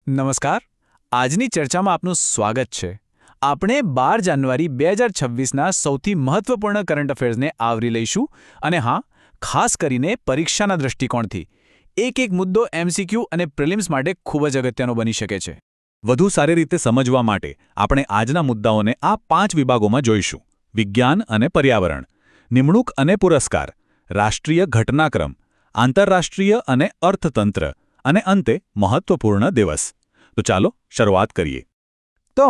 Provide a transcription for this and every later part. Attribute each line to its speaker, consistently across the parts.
Speaker 1: નમસ્કાર. આજની ચર્ચામાં આપનું સ્વાગત છે. આપણે 12 જાન્યુઆરી 2026ના સૌથી મહત્વપૂર્ણ કરંટ અફેર્સને આવરી લઈશું અને હા, ખાસ કરીને પરીક્ષાના દૃષ્ટિકોણથી. એક મુદ્દો MCQ અને પ્રિલિમ્સ માટે ખૂબ જ અગત્યનો બની શકે છે.
Speaker 2: વધુ સારી રીતે સમજવા માટે આપણે આજના મુદ્દાઓને આ 5 વિભાગોમાં જોઈશું: વિજ્ઞાન અને પર્યાવરણ, નિમણૂક અને પુરસ્કાર, રાષ્ટ્રીય ઘટનાક્રમ, આંતરરાષ્ટ્રીય અને અર્થતંત્ર, અને અંતે મહત્વપૂર્ણ દિવસ. તો ચાલો શરૂઆત કરીએ.
Speaker 3: તો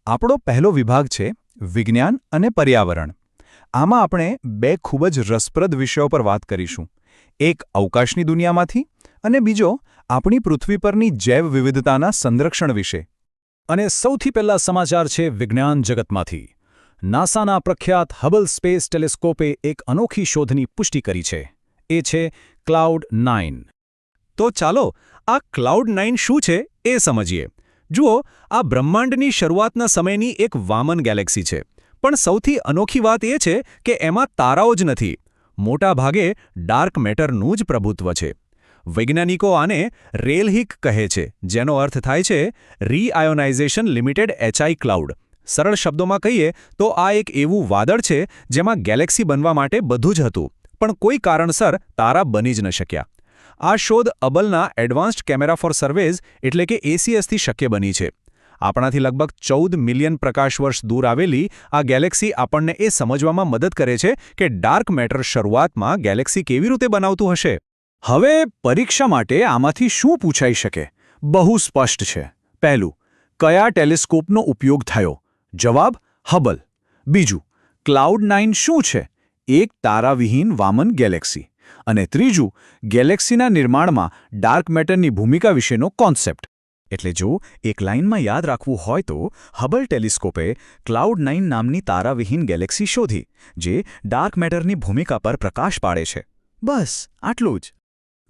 Speaker 3: આપણો પહેલો વિભાગ છે વિજ્ઞાન અને પર્યાવરણ. આમાં આપણે બે ખૂબ જ રસપ્રદ વિષયો પર વાત કરીશું. એક અવકાશની દુનિયામાંથી અને બીજો આપણી પૃથ્વી પરની જૈવ વિવિધતાના સંરક્ષણ વિશે.
Speaker 4: અને સૌથી પહેલા સમાચાર છે વિજ્ઞાન જગતમાંથી. નાસાના પ્રખ્યાત હબલ સ્પેસ ટેલિસ્કોપે એક અનોખી શોધની પુષ્ટિ કરી છે. એ છે ક્લાઉડ-9. તો ચાલો આ ક્લાઉડ-9 શું છે એ સમજીએ. જુઓ, આ બ્રહ્માંડની શરૂઆતના સમયની એક વામન ગેલેક્સી છે. પણ સૌથી અનોખી વાત એ છે કે એમાં તારાઓ જ નથી. મોટા ભાગે ડાર્ક મેટરનું જ પ્રભુત્વ છે. વૈજ્ઞાનિકો આને રેલહિક કહે છે, જેનો અર્થ થાય છે રીઆયોનાઇઝેશન લિમિટેડ HI ક્લાઉડ. સરળ શબ્દોમાં કહીએ તો આ એક એવું વાદળ છે જેમાં ગેલેક્સી બનવા માટે બધું જ હતું, પણ કોઈ કારણસર તારા બની જ ન શક્યા. આ શોધ હબલના એડવાન્સ્ડ કેમેરા ફોર સર્વેઝ એટલે કે ACSથી શક્ય બની છે. આપણાથી લગભગ 14 મિલિયન પ્રકાશ વર્ષ દૂર આવેલી આ ગેલેક્સી આપણને એ સમજવામાં મદદ કરે છે કે ડાર્ક મેટર શરૂઆતમાં ગેલેક્સી કેવી રીતે બનાવતું હશે. હવે પરીક્ષા માટે આમાંથી શું પૂછાઈ શકે? બહુ સ્પષ્ટ છે. પહેલું, કયા ટેલિસ્કોપનો ઉપયોગ થયો? જવાબ: હબલ. બીજું, ક્લાઉડ-9 શું છે? એક તારાવિહીન વામન ગેલેક્સી. અને ત્રીજું, ગેલેક્સીના નિર્માણમાં ડાર્ક મેટરની ભૂમિકા વિશેનો કોન્સેપ્ટ. એટલે જો એક લાઇનમાં યાદ રાખવું હોય તો હબલ ટેલિસ્કોપે ક્લાઉડ-9 નામની તારાવિહીન ગેલેક્સી શોધી, જે ડાર્ક મેટરની ભૂમિકા પર પ્રકાશ પાડે છે. બસ આટલું જ.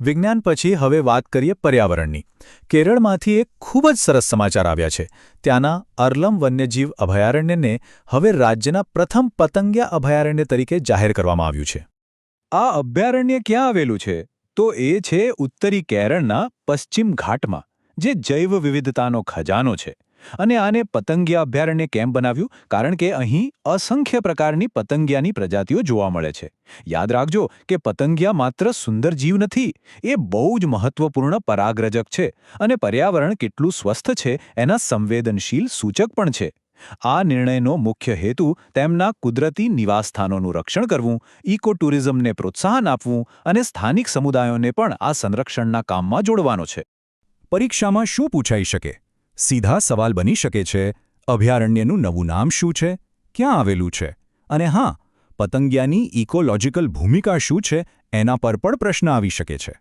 Speaker 4: વિજ્ઞાન પછી હવે વાત કરીએ પર્યાવરણની. કેરળમાંથી એક ખૂબ જ સરસ સમાચાર આવ્યા છે. ત્યાંના અરલમ વન્યજીવ અભયારણ્યને હવે રાજ્યના પ્રથમ પતંગિયા અભયારણ્ય તરીકે જાહેર કરવામાં આવ્યું છે. આ અભયારણ્ય ક્યાં આવેલું છે? તો એ છે ઉત્તરી કેરળના પશ્ચિમ ઘાટમાં, જે જૈવ વિવિધતાનો ખજાનો છે. અને આને પતંગિયા અભયારણ્ય કેમ બનાવ્યું? કારણ કે અહીં અસંખ્ય પ્રકારની પતંગિયાની પ્રજાતિઓ જોવા મળે છે. યાદ રાખજો કે પતંગિયા માત્ર સુંદર જીવ નથી, એ બહુ જ મહત્વપૂર્ણ પરાગરજક છે અને પર્યાવરણ કેટલું સ્વસ્થ છે એના સંવેદનશીલ સૂચક પણ છે. આ નિર્ણયનો મુખ્ય હેતુ તેમના કુદરતી નિવાસસ્થાનોનું રક્ષણ કરવું, ઇકો ટુરિઝમને પ્રોત્સાહન આપવું અને સ્થાનિક સમુદાયોને પણ આ સંરક્ષણના કામમાં જોડવાનો છે. પરીક્ષામાં શું પૂછાઈ શકે? સીધા સવાલ બની શકે છે: અભયારણ્યનું નવું નામ શું છે? ક્યાં આવેલું છે? અને હા, પતંગિયાની ઇકોલોજીકલ ભૂમિકા શું છે એના પર પણ પ્રશ્ન આવી શકે છે.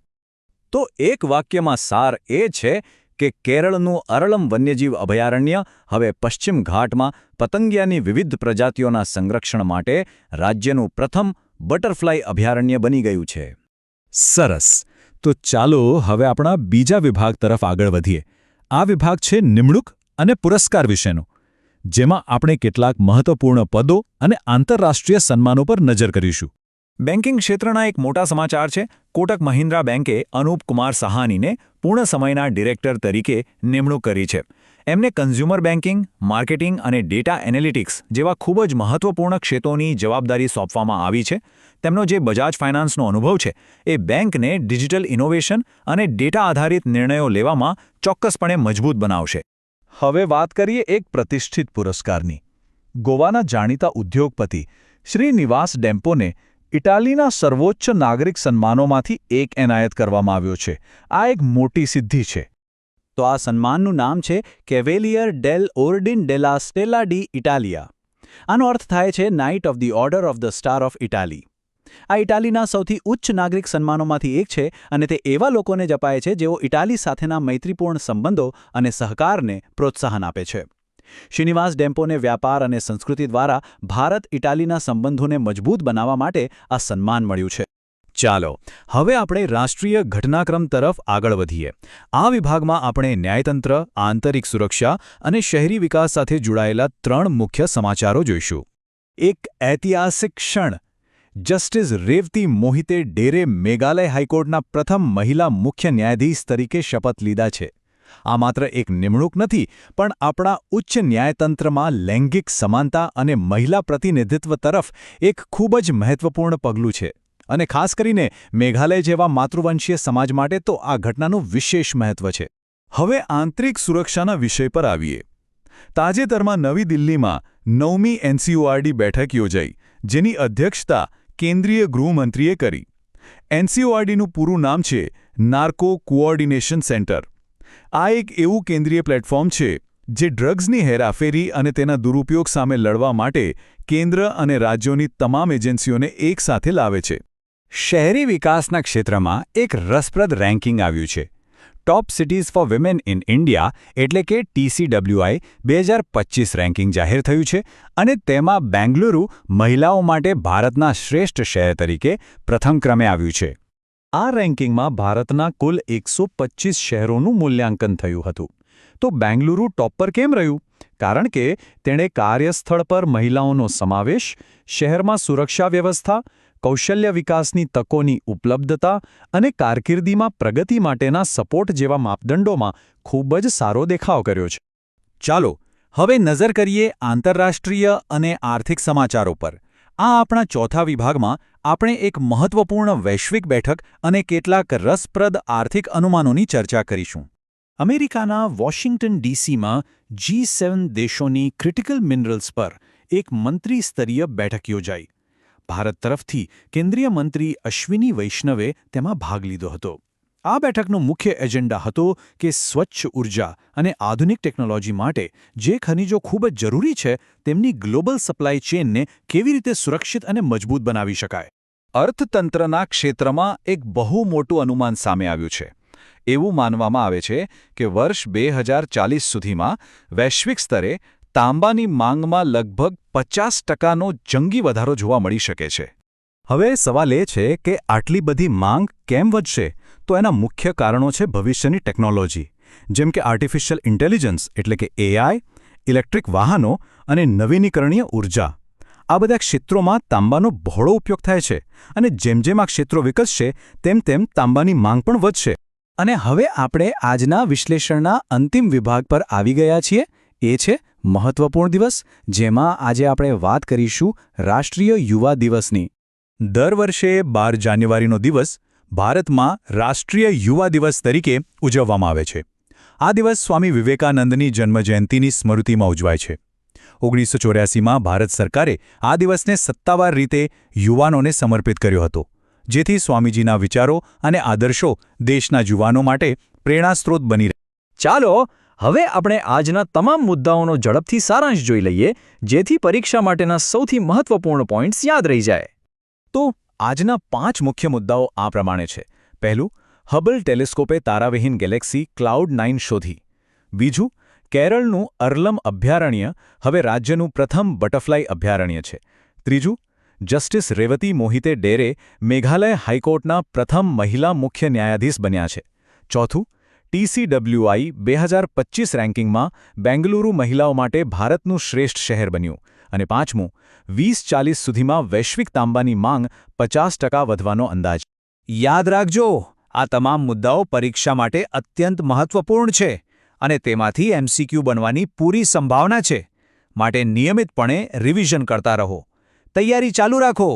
Speaker 4: તો એક વાક્યમાં સાર એ છે કે કેરળનું અરળમ વન્યજીવ અભયારણ્ય હવે પશ્ચિમ ઘાટમાં પતંગિયાની વિવિધ પ્રજાતિઓના સંરક્ષણ માટે રાજ્યનું પ્રથમ બટરફ્લાય અભયારણ્ય બની ગયું છે. સરસ. તો ચાલો હવે આપણા બીજા વિભાગ તરફ આગળ વધીએ. આ વિભાગ છે નિમણૂક અને પુરસ્કાર વિશેનો, જેમાં આપણે કેટલાક મહત્વપૂર્ણ પદો અને આંતરરાષ્ટ્રીય સન્માનો પર નજર કરીશું. બેન્કિંગ ક્ષેત્રના એક મોટા સમાચાર છે. કોટક મહિન્દ્રા બેંકે અનુપ કુમાર સહાનીને પૂર્ણ સમયના ડિરેક્ટર તરીકે નિમણૂક કરી છે. એમને કન્ઝ્યુમર બેન્કિંગ, માર્કેટિંગ અને ડેટા એનાલિટિક્સ જેવા ખૂબ જ મહત્વપૂર્ણ ક્ષેત્રોની જવાબદારી સોંપવામાં આવી છે. તેમનો જે બજાજ ફાઇનાન્સનો અનુભવ છે એ બેંકને ડિજિટલ ઇનોવેશન અને ડેટા આધારિત નિર્ણયો લેવામાં ચોક્કસપણે મજબૂત બનાવશે. હવે વાત કરીએ એક પ્રતિષ્ઠિત પુરસ્કારની. ગોવાના જાણીતા ઉદ્યોગપતિ શ્રીનિવાસ ડેમ્પોને ઇટાલીના સર્વોચ્ચ નાગરિક સન્માનોમાંથી એક એનાયત કરવામાં આવ્યો છે. આ એક મોટી સિદ્ધિ છે. તો આ સન્માનનું નામ છે કેવેલિયર ડેલ ઓર્ડિન ડેલા સ્ટેલા ડી ઇટાલિયા. આનો અર્થ થાય છે night of the order of the star of Italy. આ ઇટાલીના સૌથી ઉચ્ચ નાગરિક સન્માનોમાંથી એક છે અને તે એવા લોકોને જ અપાય છે જેઓ ઇટાલી સાથેના મૈત્રીપૂર્ણ સંબંધો અને સહકારને પ્રોત્સાહન આપે છે. શ્રીનિવાસ ડેમ્પોને વ્યાપાર અને સંસ્કૃતિ દ્વારા ભારત-ઇટાલીના સંબંધોને મજબૂત બનાવવા માટે આ સન્માન મળ્યું છે. ચાલો હવે આપણે રાષ્ટ્રીય ઘટનાક્રમ તરફ આગળ વધીએ. આ વિભાગમાં આપણે ન્યાયતંત્ર, આંતરિક સુરક્ષા અને શહેરી વિકાસ સાથે જોડાયેલા 3 મુખ્ય સમાચારો જોઈશું. એક ઐતિહાસિક ક્ષણ. જસ્ટિસ રેવતી મોહિતે ડેરે મેઘાલય હાઈકોર્ટના પ્રથમ મહિલા મુખ્ય ન્યાયાધીશ તરીકે શપથ લીધા છે.
Speaker 3: આ માત્ર એક નિમણૂક નથી, પણ આપણા ઉચ્ચ ન્યાયતંત્રમાં લૈંગિક સમાનતા અને મહિલા પ્રતિનિધિત્વ તરફ એક ખૂબ જ મહત્વપૂર્ણ પગલું છે. અને ખાસ કરીને મેઘાલય જેવા માતૃવંશીય સમાજ માટે તો આ ઘટનાનું વિશેષ મહત્વ છે. હવે આંતરિક સુરક્ષાના વિષય પર આવીએ. તાજેતરમાં નવી દિલ્હીમાં 9મી NCORD બેઠક યોજાઈ, જેની અધ્યક્ષતા કેન્દ્રીય ગૃહમંત્રીએ કરી. NCORDનું પૂરું નામ છે નાર્કો કોઓર્ડિનેશન સેન્ટર. આ એક એવું કેન્દ્રીય પ્લેટફોર્મ છે જે ડ્રગ્સની હેરાફેરી અને તેના દુરુપયોગ સામે લડવા માટે કેન્દ્ર અને રાજ્યોની તમામ એજન્સીઓને એકસાથે લાવે છે. શહેરી વિકાસના ક્ષેત્રમાં એક રસપ્રદ રેન્કિંગ આવ્યું છે. Top cities for women in India એટલે કે TCWI 2025 રેન્કિંગ જાહેર થયું છે અને તેમાં બેંગલુરુ મહિલાઓ માટે ભારતના શ્રેષ્ઠ શહેર તરીકે પ્રથમ ક્રમે આવ્યું છે. આ રેન્કિંગમાં ભારતના કુલ 125 શહેરોનું મૂલ્યાંકન થયું હતું. તો બેંગલુરુ ટોપ પર કેમ રહ્યું? કારણ કે તેણે કાર્યસ્થળ પર મહિલાઓનો સમાવેશ, શહેરમાં સુરક્ષા વ્યવસ્થા, કૌશલ્ય વિકાસની તકોની ઉપલબ્ધતા અને કારકિર્દીમાં પ્રગતિ માટેના સપોર્ટ જેવા માપદંડોમાં ખૂબ જ સારો દેખાવ કર્યો છે.
Speaker 2: ચાલો હવે નજર કરીએ આંતરરાષ્ટ્રીય અને આર્થિક સમાચારો પર. આ આપણા ચોથા વિભાગમાં આપણે એક મહત્વપૂર્ણ વૈશ્વિક બેઠક અને કેટલાક રસપ્રદ આર્થિક અનુમાનોની ચર્ચા કરીશું.
Speaker 4: અમેરિકાના વોશિંગ્ટન DCમાં G7 દેશોની ક્રિટિકલ મિનરલ્સ પર એક મંત્રી સ્તરીય બેઠક યોજાઈ. ભારત તરફથી કેન્દ્રીય મંત્રી અશ્વિની વૈષ્ણવે તેમાં ભાગ લીધો હતો. આ બેઠકનો મુખ્ય એજન્ડા હતો કે સ્વચ્છ ઉર્જા અને આધુનિક ટેકનોલોજી માટે જે ખનિજો ખૂબ જ જરૂરી છે તેમની ગ્લોબલ સપ્લાય ચેઇનને કેવી રીતે સુરક્ષિત અને મજબૂત બનાવી શકાય.
Speaker 3: અર્થતંત્રના ક્ષેત્રમાં એક બહુ મોટું અનુમાન સામે આવ્યું છે. એવું માનવામાં આવે છે કે વર્ષ 2040 સુધીમાં વૈશ્વિક સ્તરે તાંબાની માંગમાં લગભગ 50%નો જંગી વધારો જોવા મળી શકે છે. હવે સવાલ એ છે કે આટલી બધી માંગ કેમ વધશે? તો એના મુખ્ય કારણો છે ભવિષ્યની ટેકનોલોજી, જેમ કે આર્ટિફિશિયલ ઇન્ટેલિજન્સ એટલે કે AI, ઇલેક્ટ્રિક વાહનો અને નવીનીકરણીય ઉર્જા. આ બધા ક્ષેત્રોમાં તાંબાનો બહોળો ઉપયોગ થાય છે અને જેમ જેમ આ ક્ષેત્રો વિકસશે તેમ તેમ તાંબાની માંગ પણ વધશે.
Speaker 4: અને હવે આપણે આજના વિશ્લેષણના અંતિમ વિભાગ પર આવી ગયા છીએ. એ છે મહત્વપૂર્ણ દિવસ, જેમાં આજે આપણે વાત કરીશું રાષ્ટ્રીય યુવા દિવસની.
Speaker 3: દર વર્ષે 12 જાન્યુઆરીનો દિવસ ભારતમાં રાષ્ટ્રીય યુવા દિવસ તરીકે ઉજવવામાં આવે છે. આ દિવસ સ્વામી વિવેકાનંદની જન્મજયંતિની સ્મૃતિમાં ઉજવાય છે. 1984માં ભારત સરકારે આ દિવસને સત્તાવાર રીતે યુવાનોને સમર્પિત કર્યો હતો, જેથી સ્વામીજીના વિચારો અને આદર્શો દેશના યુવાનો માટે પ્રેરણાસ્ત્રોત બની રહે.
Speaker 4: ચાલો હવે આપણે આજના તમામ મુદ્દાઓનો ઝડપથી સારાંશ જોઈ લઈએ, જેથી પરીક્ષા માટેના સૌથી મહત્વપૂર્ણ પોઈન્ટ્સ યાદ રહી જાય.
Speaker 3: તો આજના 5 મુખ્ય મુદ્દાઓ આ પ્રમાણે છે. પહેલું, હબલ ટેલિસ્કોપે તારાવિહીન ગેલેક્સી ક્લાઉડ-9 શોધી. બીજું, કેરળનું અર્લમ અભયારણ્ય હવે રાજ્યનું પ્રથમ બટરફ્લાય અભયારણ્ય છે. ત્રીજું, જસ્ટિસ રેવતી મોહિતે ડેરે મેઘાલય હાઈકોર્ટના પ્રથમ મહિલા મુખ્ય ન્યાયાધીશ બન્યા છે. ચોથું, TCWI 2025 રેન્કિંગમાં બેંગલુરુ મહિલાઓ માટે ભારતનું શ્રેષ્ઠ શહેર બન્યું. અને પાંચમું, 2040 સુધીમાં વૈશ્વિક તાંબાની માંગ 50% વધવાનો અંદાજ.
Speaker 1: યાદ રાખજો, આ તમામ મુદ્દાઓ પરીક્ષા માટે અત્યંત મહત્વપૂર્ણ છે અને તેમાંથી MCQ બનવાની પૂરી સંભાવના છે. માટે નિયમિતપણે રિવિઝન કરતા રહો. તૈયારી ચાલુ રાખો.